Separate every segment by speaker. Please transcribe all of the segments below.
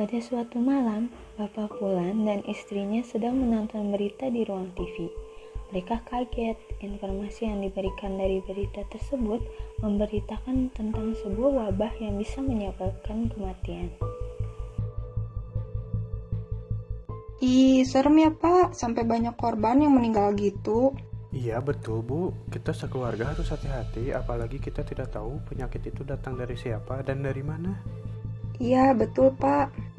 Speaker 1: Pada suatu malam, Bapak Fulan dan istrinya sedang menonton berita di ruang TV. Mereka kaget, informasi yang diberikan dari berita tersebut memberitakan tentang sebuah wabah yang bisa menyebabkan kematian.
Speaker 2: Ih, serem ya Pak, sampai banyak korban yang meninggal gitu.
Speaker 3: Iya betul Bu, kita sekeluarga harus hati-hati apalagi kita tidak tahu penyakit itu datang dari siapa dan dari mana.
Speaker 2: Iya, betul Pak.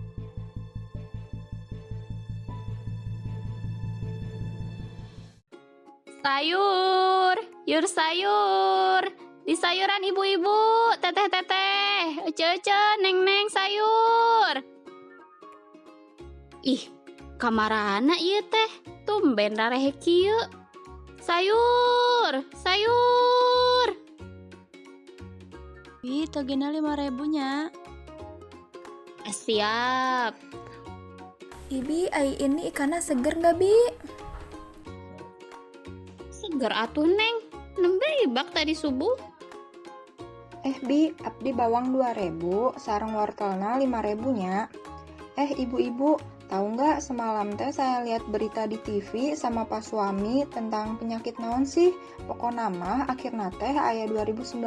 Speaker 4: Sayur, yur sayur. Di sayuran ibu-ibu, teteh-teteh, ece-ece, neng-neng sayur. Ih, kamarana ieu teh, tumben rarehe kieu. Sayur, sayur.
Speaker 5: Ih, togena 5.000 nya.
Speaker 4: Siap.
Speaker 6: Ibi, ai ini ikannya seger nggak, Bi?
Speaker 4: Seger atuh neng, nembe ibak tadi subuh.
Speaker 2: Bi, abdi bawang 2.000, sareng wortelna 5.000 nya. Ibu-ibu, tahu nggak semalam teh saya lihat berita di TV sama pas suami tentang penyakit naon sih? Pokoknya mah akhirna teh aya 2019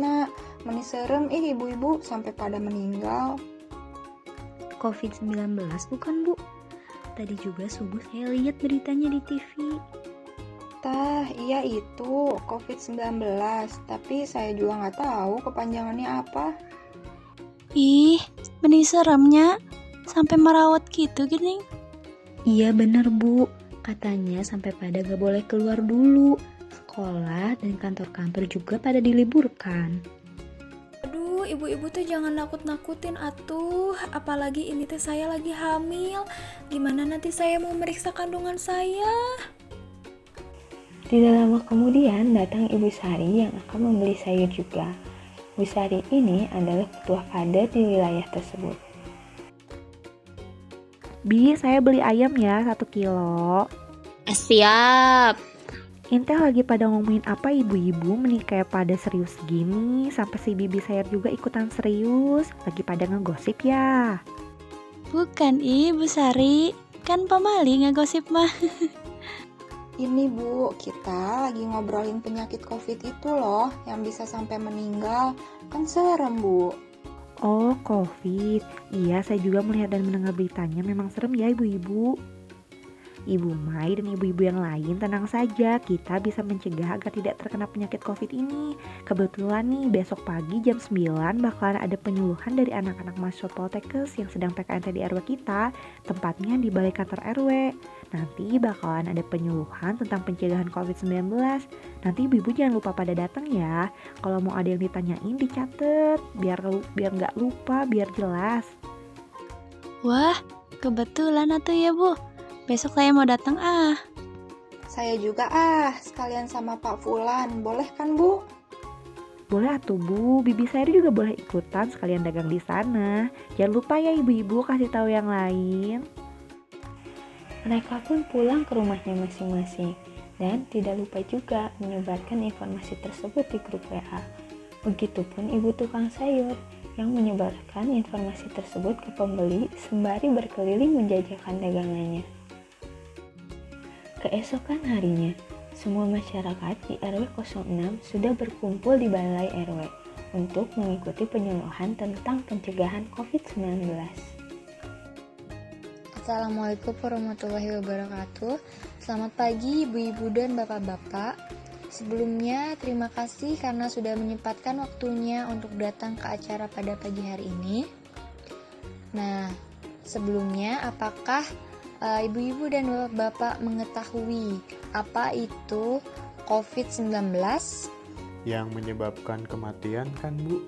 Speaker 2: na. Meni serem ibu-ibu sampai pada meninggal.
Speaker 7: COVID-19 bukan Bu? Tadi juga subuh saya lihat beritanya di TV.
Speaker 2: Tah, iya itu COVID-19, tapi saya juga nggak tahu kepanjangannya apa.
Speaker 5: Ih, benih seremnya. Sampai merawat gitu gini.
Speaker 7: Iya bener Bu, katanya sampai pada gak boleh keluar dulu. Sekolah dan kantor-kantor juga pada diliburkan.
Speaker 6: Aduh, ibu-ibu tuh jangan nakut-nakutin atuh. Apalagi ini teh saya lagi hamil. Gimana nanti saya mau meriksa kandungan saya?
Speaker 1: Tidak lama kemudian datang Ibu Sari yang akan membeli sayur juga. Ibu Sari ini adalah ketua kader di wilayah tersebut.
Speaker 8: Bi, saya beli ayam ya 1 kilo.
Speaker 4: Siap.
Speaker 8: Intel lagi pada ngomongin apa ibu-ibu menikah pada serius gini. Sampai si bibi saya juga ikutan serius. Lagi pada ngegosip ya.
Speaker 5: Bukan Bu Sari, kan pamali ngegosip mah.
Speaker 2: Ini Bu, kita lagi ngobrolin penyakit COVID itu loh, yang bisa sampai meninggal. Kan serem Bu.
Speaker 8: Oh, COVID. Iya, saya juga melihat dan mendengar beritanya. Memang serem ya ibu-ibu. Ibu Mai dan ibu-ibu yang lain tenang saja, kita bisa mencegah agar tidak terkena penyakit COVID ini. Kebetulan nih besok pagi jam 9 bakalan ada penyuluhan dari anak-anak mahasiswa Poltekkes yang sedang PKNT di RW kita, tempatnya di balai kantor RW. Nanti bakalan ada penyuluhan tentang pencegahan COVID-19. Nanti ibu-ibu jangan lupa pada datang ya. Kalau mau ada yang ditanyain dicatat, biar nggak lupa, biar jelas.
Speaker 5: Wah, kebetulan atuh ya Bu. Besok saya mau datang
Speaker 2: Saya juga sekalian sama Pak Fulan. Boleh kan Bu?
Speaker 8: Boleh atuh Bu, bibi saya juga boleh ikutan sekalian dagang di sana. Jangan lupa ya ibu-ibu kasih tahu yang lain.
Speaker 1: Mereka pun pulang ke rumahnya masing-masing dan tidak lupa juga menyebarkan informasi tersebut di grup WA. Begitupun ibu tukang sayur yang menyebarkan informasi tersebut ke pembeli sembari berkeliling menjajakan dagangannya. Keesokan harinya, semua masyarakat di RW 06 sudah berkumpul di balai RW untuk mengikuti penyuluhan tentang pencegahan COVID-19.
Speaker 9: Assalamualaikum warahmatullahi wabarakatuh. Selamat pagi ibu-ibu dan bapak-bapak. Sebelumnya terima kasih karena sudah menyempatkan waktunya untuk datang ke acara pada pagi hari ini. Nah, sebelumnya apakah ibu-ibu dan bapak-bapak mengetahui apa itu COVID-19?
Speaker 3: Yang menyebabkan kematian kan Bu?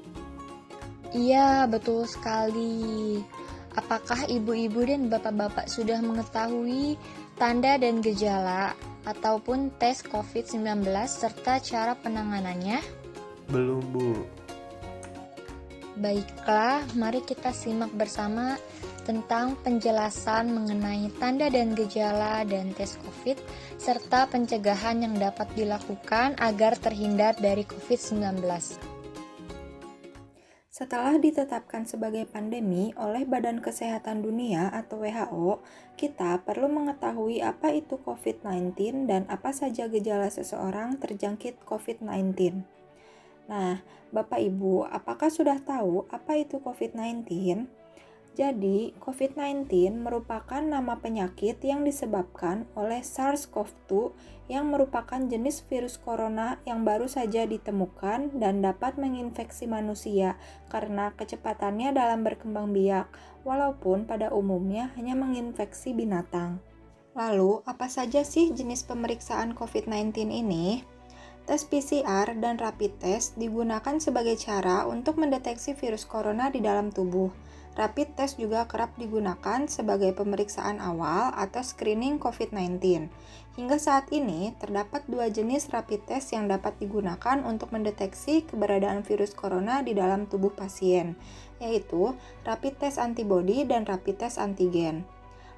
Speaker 9: Iya, betul sekali. Apakah ibu-ibu dan bapak-bapak sudah mengetahui tanda dan gejala ataupun tes COVID-19 serta cara penanganannya?
Speaker 3: Belum Bu.
Speaker 9: Baiklah, mari kita simak bersama tentang penjelasan mengenai tanda dan gejala dan tes COVID serta pencegahan yang dapat dilakukan agar terhindar dari COVID-19.
Speaker 2: Setelah ditetapkan sebagai pandemi oleh Badan Kesehatan Dunia atau WHO, kita perlu mengetahui apa itu COVID-19 dan apa saja gejala seseorang terjangkit COVID-19. Nah, Bapak Ibu, apakah sudah tahu apa itu COVID-19? Jadi, COVID-19 merupakan nama penyakit yang disebabkan oleh SARS-CoV-2 yang merupakan jenis virus corona yang baru saja ditemukan dan dapat menginfeksi manusia karena kecepatannya dalam berkembang biak, walaupun pada umumnya hanya menginfeksi binatang. Lalu, apa saja sih jenis pemeriksaan COVID-19 ini? Tes PCR dan rapid test digunakan sebagai cara untuk mendeteksi virus corona di dalam tubuh. Rapid test juga kerap digunakan sebagai pemeriksaan awal atau screening COVID-19. Hingga saat ini, terdapat 2 jenis rapid test yang dapat digunakan untuk mendeteksi keberadaan virus corona di dalam tubuh pasien, yaitu rapid test antibody dan rapid test antigen.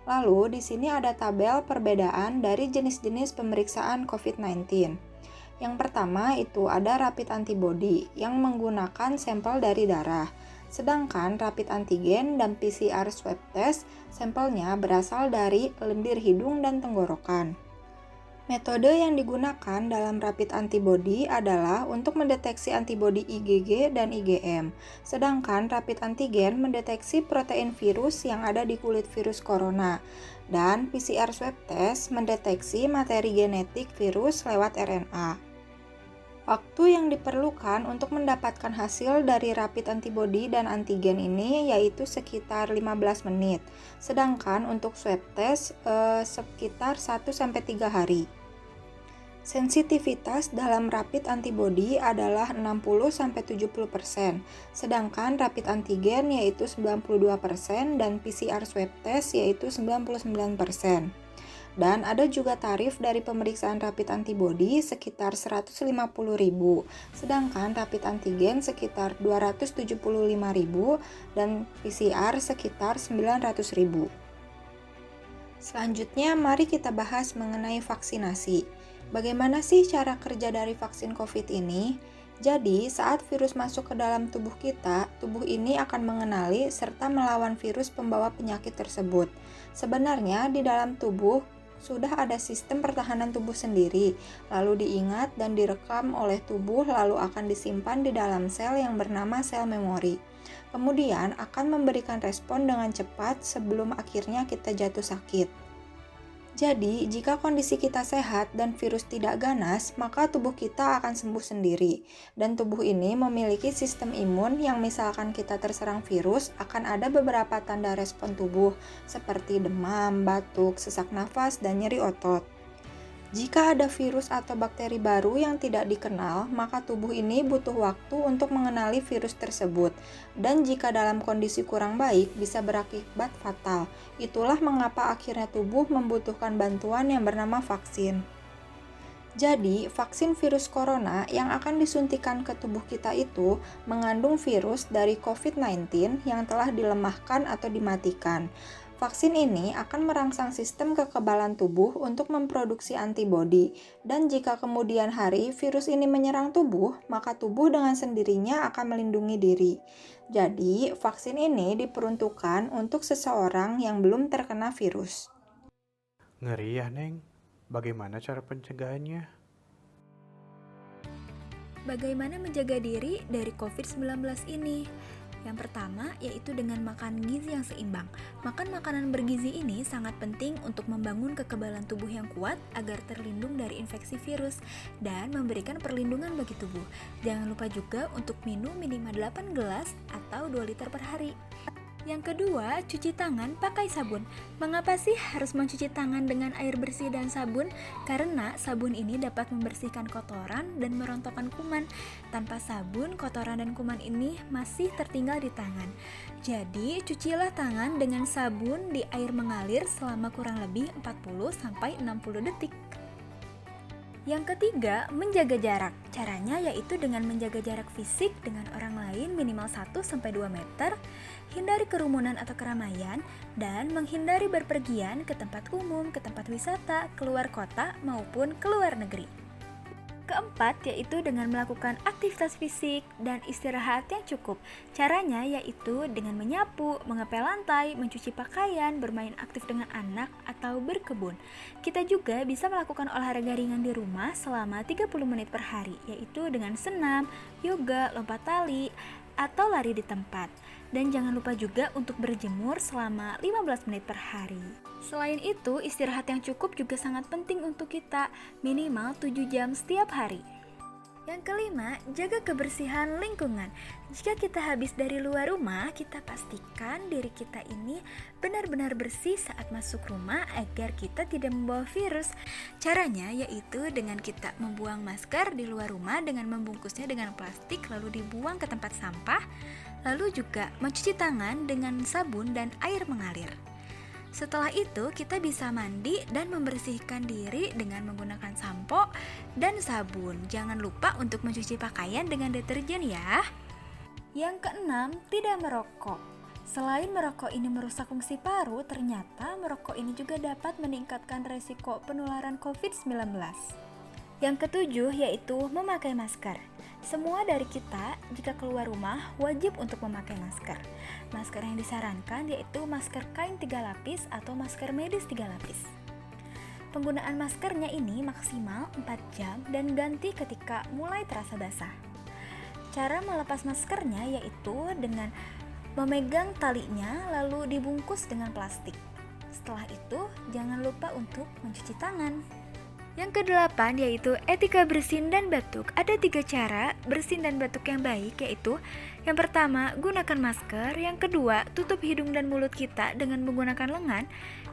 Speaker 2: Lalu, di sini ada tabel perbedaan dari jenis-jenis pemeriksaan COVID-19. Yang pertama itu ada rapid antibody yang menggunakan sampel dari darah. Sedangkan rapid antigen dan PCR swab test sampelnya berasal dari lendir hidung dan tenggorokan. Metode yang digunakan dalam rapid antibody adalah untuk mendeteksi antibody IgG dan IgM. Sedangkan rapid antigen mendeteksi protein virus yang ada di kulit virus corona. Dan PCR swab test mendeteksi materi genetik virus lewat RNA. Waktu yang diperlukan untuk mendapatkan hasil dari rapid antibody dan antigen ini yaitu sekitar 15 menit. Sedangkan untuk swab test sekitar 1-3 hari. Sensitivitas dalam rapid antibody adalah 60-70%, sedangkan rapid antigen yaitu 92% dan PCR swab test yaitu 99%. Dan ada juga tarif dari pemeriksaan rapid antibody sekitar 150.000, sedangkan rapid antigen sekitar 275.000 dan PCR sekitar 900.000. Selanjutnya, mari kita bahas mengenai vaksinasi. Bagaimana sih cara kerja dari vaksin COVID ini? Jadi, saat virus masuk ke dalam tubuh kita, tubuh ini akan mengenali serta melawan virus pembawa penyakit tersebut. Sebenarnya, di dalam tubuh sudah ada sistem pertahanan tubuh sendiri, lalu diingat dan direkam oleh tubuh lalu akan disimpan di dalam sel yang bernama sel memori. Kemudian akan memberikan respon dengan cepat sebelum akhirnya kita jatuh sakit. Jadi, jika kondisi kita sehat dan virus tidak ganas, maka tubuh kita akan sembuh sendiri. Dan tubuh ini memiliki sistem imun yang misalkan kita terserang virus, akan ada beberapa tanda respon tubuh, seperti demam, batuk, sesak nafas, dan nyeri otot. Jika ada virus atau bakteri baru yang tidak dikenal, maka tubuh ini butuh waktu untuk mengenali virus tersebut. Dan jika dalam kondisi kurang baik, bisa berakibat fatal. Itulah mengapa akhirnya tubuh membutuhkan bantuan yang bernama vaksin. Jadi, vaksin virus corona yang akan disuntikan ke tubuh kita itu mengandung virus dari COVID-19 yang telah dilemahkan atau dimatikan. Vaksin ini akan merangsang sistem kekebalan tubuh untuk memproduksi antibodi, dan jika kemudian hari virus ini menyerang tubuh, maka tubuh dengan sendirinya akan melindungi diri. Jadi, vaksin ini diperuntukkan untuk seseorang yang belum terkena virus.
Speaker 3: Ngeri ya, Neng. Bagaimana cara pencegahannya?
Speaker 6: Bagaimana menjaga diri dari COVID-19 ini? Yang pertama yaitu dengan makan gizi yang seimbang. Makan makanan bergizi ini sangat penting untuk membangun kekebalan tubuh yang kuat agar terlindung dari infeksi virus dan memberikan perlindungan bagi tubuh. Jangan lupa juga untuk minum minimal 8 gelas atau 2 liter per hari. Yang kedua, cuci tangan pakai sabun. Mengapa sih harus mencuci tangan dengan air bersih dan sabun? Karena sabun ini dapat membersihkan kotoran dan merontokkan kuman. Tanpa sabun, kotoran dan kuman ini masih tertinggal di tangan. Jadi, cucilah tangan dengan sabun di air mengalir selama kurang lebih 40-60 detik. Yang ketiga, menjaga jarak. Caranya yaitu dengan menjaga jarak fisik dengan orang lain minimal 1-2 meter, hindari kerumunan atau keramaian, dan menghindari berpergian ke tempat umum, ke tempat wisata, keluar kota, maupun keluar negeri. Yang keempat yaitu dengan melakukan aktivitas fisik dan istirahat yang cukup. Caranya yaitu dengan menyapu, mengepel lantai, mencuci pakaian, bermain aktif dengan anak, atau berkebun. Kita juga bisa melakukan olahraga ringan di rumah selama 30 menit per hari, yaitu dengan senam, yoga, lompat tali, atau lari di tempat. Dan jangan lupa juga untuk berjemur selama 15 menit per hari. Selain itu, istirahat yang cukup juga sangat penting untuk kita, minimal 7 jam setiap hari. Yang kelima, jaga kebersihan lingkungan. Jika kita habis dari luar rumah, kita pastikan diri kita ini benar-benar bersih saat masuk rumah agar kita tidak membawa virus. Caranya yaitu dengan kita membuang masker di luar rumah dengan membungkusnya dengan plastik lalu dibuang ke tempat sampah, lalu juga mencuci tangan dengan sabun dan air mengalir. Setelah itu, kita bisa mandi dan membersihkan diri dengan menggunakan sampo dan sabun. Jangan lupa untuk mencuci pakaian dengan deterjen ya. Yang keenam, tidak merokok. Selain merokok ini merusak fungsi paru, ternyata merokok ini juga dapat meningkatkan resiko penularan COVID-19. Yang ketujuh yaitu memakai masker. Semua dari kita jika keluar rumah wajib untuk memakai masker. Masker yang disarankan yaitu masker kain 3 lapis atau masker medis 3 lapis. Penggunaan maskernya ini maksimal 4 jam dan ganti ketika mulai terasa basah. Cara melepas maskernya yaitu dengan memegang talinya lalu dibungkus dengan plastik. Setelah itu, jangan lupa untuk mencuci tangan. Yang kedelapan yaitu etika bersin dan batuk. Ada 3 cara bersin dan batuk yang baik, yaitu yang pertama, gunakan masker. Yang kedua, tutup hidung dan mulut kita dengan menggunakan lengan.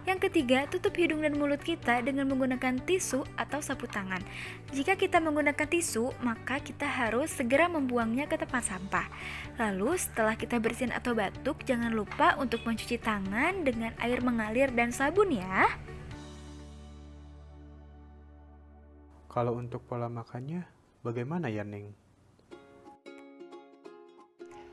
Speaker 6: Yang ketiga, tutup hidung dan mulut kita dengan menggunakan tisu atau sapu tangan. Jika kita menggunakan tisu, maka kita harus segera membuangnya ke tempat sampah. Lalu setelah kita bersin atau batuk, jangan lupa untuk mencuci tangan dengan air mengalir dan sabun ya.
Speaker 3: Kalau untuk pola makannya, bagaimana ya, Neng?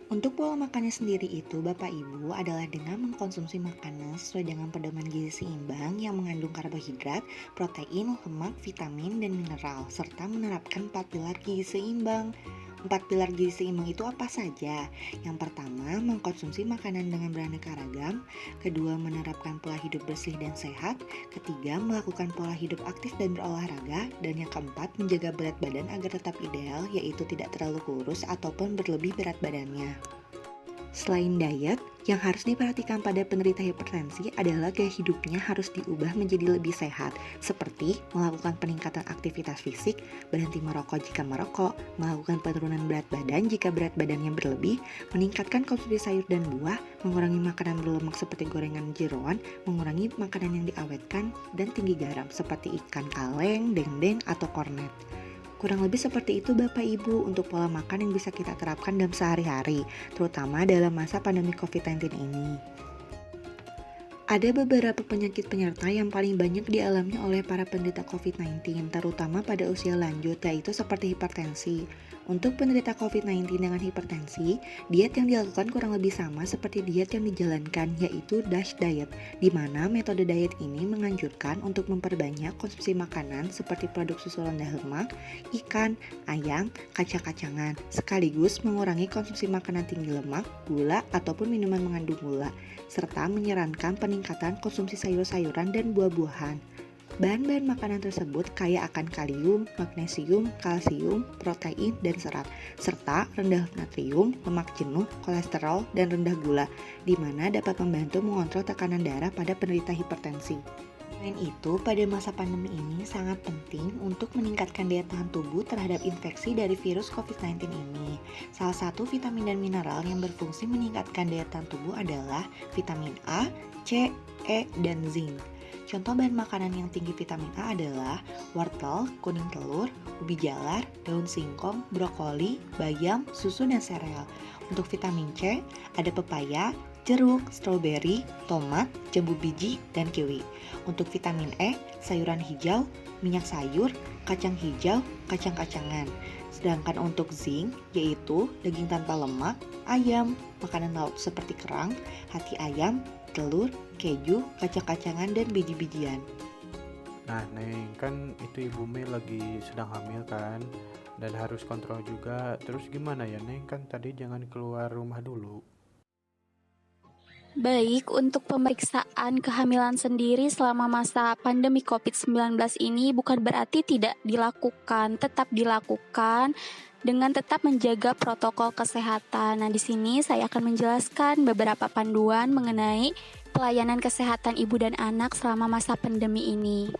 Speaker 10: Untuk pola makannya sendiri itu, Bapak Ibu, adalah dengan mengkonsumsi makanan sesuai dengan pedoman gizi seimbang yang mengandung karbohidrat, protein, lemak, vitamin, dan mineral, serta menerapkan 4 pilar gizi seimbang. 4 pilar gizi seimbang itu apa saja? Yang pertama, mengkonsumsi makanan dengan beraneka ragam. Kedua, menerapkan pola hidup bersih dan sehat. Ketiga, melakukan pola hidup aktif dan berolahraga. Dan yang keempat, menjaga berat badan agar tetap ideal, yaitu tidak terlalu kurus ataupun berlebih berat badannya. Selain diet, yang harus diperhatikan pada penderita hipertensi adalah gaya hidupnya harus diubah menjadi lebih sehat, seperti melakukan peningkatan aktivitas fisik, berhenti merokok jika merokok, melakukan penurunan berat badan jika berat badannya berlebih, meningkatkan konsumsi sayur dan buah, mengurangi makanan berlemak seperti gorengan jeroan, mengurangi makanan yang diawetkan, dan tinggi garam seperti ikan kaleng, dendeng, atau kornet. Kurang lebih seperti itu Bapak Ibu untuk pola makan yang bisa kita terapkan dalam sehari-hari, terutama dalam masa pandemi COVID-19 ini. Ada beberapa penyakit penyerta yang paling banyak dialami oleh para penderita COVID-19, terutama pada usia lanjut, yaitu seperti hipertensi. Untuk penderita COVID-19 dengan hipertensi, diet yang dilakukan kurang lebih sama seperti diet yang dijalankan, yaitu DASH diet, di mana metode diet ini menganjurkan untuk memperbanyak konsumsi makanan seperti produk susu rendah lemak, ikan, ayam, kacang-kacangan, sekaligus mengurangi konsumsi makanan tinggi lemak, gula, ataupun minuman mengandung gula, serta menyarankan peningkatan konsumsi sayur-sayuran dan buah-buahan. Bahan-bahan makanan tersebut kaya akan kalium, magnesium, kalsium, protein, dan serat, serta rendah natrium, lemak jenuh, kolesterol, dan rendah gula, di mana dapat membantu mengontrol tekanan darah pada penderita hipertensi. Selain itu, pada masa pandemi ini sangat penting untuk meningkatkan daya tahan tubuh terhadap infeksi dari virus COVID-19 ini. Salah satu vitamin dan mineral yang berfungsi meningkatkan daya tahan tubuh adalah vitamin A, C, E, dan zinc. Contoh bahan makanan yang tinggi vitamin A adalah wortel, kuning telur, ubi jalar, daun singkong, brokoli, bayam, susu, dan sereal. Untuk vitamin C, ada pepaya, jeruk, stroberi, tomat, jambu biji, dan kiwi. Untuk vitamin E, sayuran hijau, minyak sayur, kacang hijau, kacang-kacangan. Sedangkan untuk zinc, yaitu daging tanpa lemak, ayam, makanan laut seperti kerang, hati ayam, telur, keju, kacang-kacangan, dan biji-bijian.
Speaker 3: Nah, Neng, kan itu Ibu Mei lagi sedang hamil kan, dan harus kontrol juga. Terus gimana ya, Neng? Kan tadi jangan keluar rumah dulu.
Speaker 5: Baik, untuk pemeriksaan kehamilan sendiri selama masa pandemi COVID-19 ini bukan berarti tidak dilakukan, tetap dilakukan dengan tetap menjaga protokol kesehatan. Nah, di sini saya akan menjelaskan beberapa panduan mengenai pelayanan kesehatan ibu dan anak selama masa pandemi ini.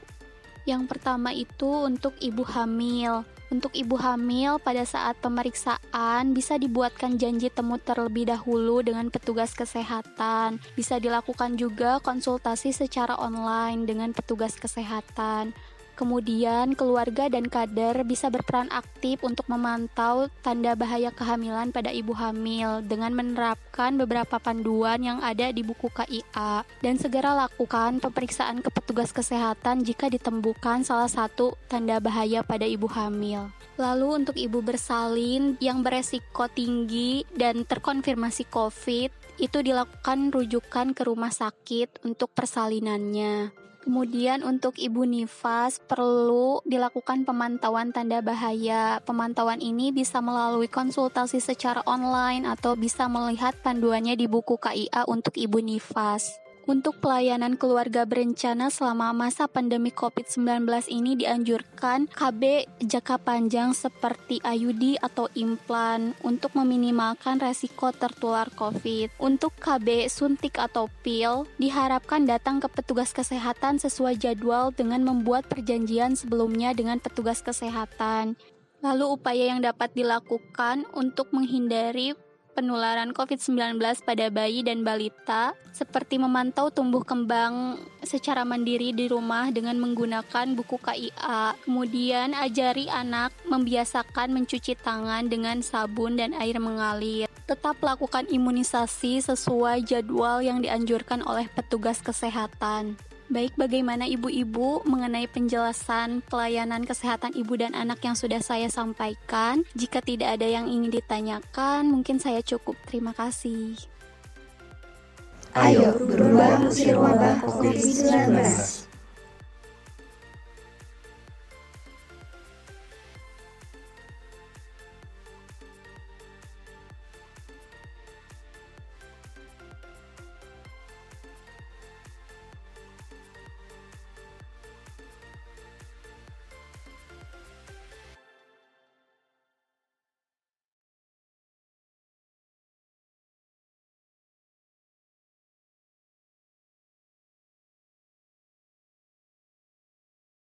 Speaker 5: Yang pertama itu untuk ibu hamil. Untuk ibu hamil, pada saat pemeriksaan bisa dibuatkan janji temu terlebih dahulu dengan petugas kesehatan. Bisa dilakukan juga konsultasi secara online dengan petugas kesehatan. Kemudian, keluarga dan kader bisa berperan aktif untuk memantau tanda bahaya kehamilan pada ibu hamil dengan menerapkan beberapa panduan yang ada di buku KIA dan segera lakukan pemeriksaan ke petugas kesehatan jika ditemukan salah satu tanda bahaya pada ibu hamil. Lalu untuk ibu bersalin yang beresiko tinggi dan terkonfirmasi COVID, itu dilakukan rujukan ke rumah sakit untuk persalinannya. Kemudian untuk ibu nifas perlu dilakukan pemantauan tanda bahaya. Pemantauan ini bisa melalui konsultasi secara online atau bisa melihat panduannya di buku KIA untuk ibu nifas. Untuk pelayanan keluarga berencana selama masa pandemi COVID-19 ini dianjurkan KB jangka panjang seperti IUD atau implan untuk meminimalkan resiko tertular COVID. Untuk KB suntik atau pil diharapkan datang ke petugas kesehatan sesuai jadwal dengan membuat perjanjian sebelumnya dengan petugas kesehatan. Lalu upaya yang dapat dilakukan untuk menghindari penularan COVID-19 pada bayi dan balita, seperti memantau tumbuh kembang secara mandiri di rumah dengan menggunakan buku KIA. Kemudian ajari anak membiasakan mencuci tangan dengan sabun dan air mengalir. Tetap lakukan imunisasi sesuai jadwal yang dianjurkan oleh petugas kesehatan. Baik, bagaimana ibu-ibu mengenai penjelasan pelayanan kesehatan ibu dan anak yang sudah saya sampaikan? Jika tidak ada yang ingin ditanyakan, mungkin saya cukup. Terima kasih.
Speaker 11: Ayo berubah usir wabah COVID-19.